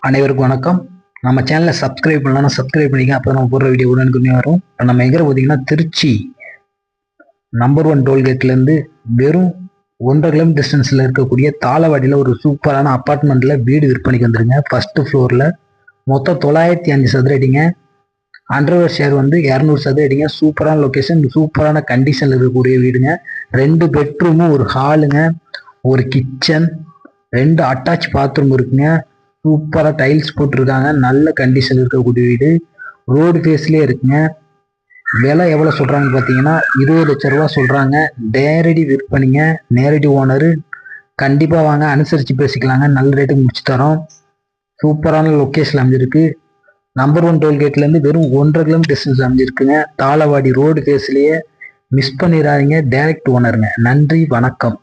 அனைவருக்கும் வணக்கம். நம்ம சேனலை சப்ஸ்கிரைப் பண்ணலாம், சப்ஸ்கிரைப் பண்ணிக்க. அப்போ நம்ம போடுற வீடியோ உடனுக்குன்னே வரும். இப்போ நம்ம எங்கே பார்த்தீங்கன்னா திருச்சி நம்பர் 1 டோல்கேட்லேருந்து வெறும் 1.5 கிலோமீட்டர் டிஸ்டன்ஸில் இருக்கக்கூடிய தாளவாடியில் ஒரு சூப்பரான அப்பார்ட்மெண்ட்டில் வீடு விற்பனைக்கு வந்துருங்க. ஃபஸ்ட்டு ஃப்ளோரில் மொத்தம் 905 சதுர அடிங்க. அண்டர்வேர் ஷேர் 200 சதுர அடிங்க. சூப்பரான லொக்கேஷன், சூப்பரான கண்டிஷனில் இருக்கக்கூடிய வீடுங்க. 2 பெட்ரூமு, ஒரு ஹாலுங்க, ஒரு கிச்சன், 2 அட்டாச் பாத்ரூம் இருக்குங்க. சூப்பராக டைல்ஸ் போட்டிருக்காங்க. நல்ல கண்டிஷன் இருக்கக்கூடிய வீடு. ரோடு ஃபேஸ்லேயே இருக்குங்க. விலை எவ்வளோ சொல்கிறாங்கன்னு பார்த்தீங்கன்னா 20 லட்ச ரூபா சொல்கிறாங்க. நேரடி விற்பனைங்க. நேரடி ஓனரு. கண்டிப்பாக வாங்க, அனுசரித்து பேசிக்கலாங்க. நல்ல ரேட்டுக்கு முடிச்சு தரோம். சூப்பரான லொக்கேஷன் அமைஞ்சிருக்கு. நம்பர் 1 டோல்கேட்லேருந்து வெறும் 1.5 கிலோமீட்டர் டிஸ்டன்ஸ் அமைஞ்சிருக்குங்க. தாளவாடி ரோடு ஃபேஸ்லேயே. மிஸ் பண்ணிடாதீங்க. டைரக்ட் ஓனருங்க. நன்றி, வணக்கம்.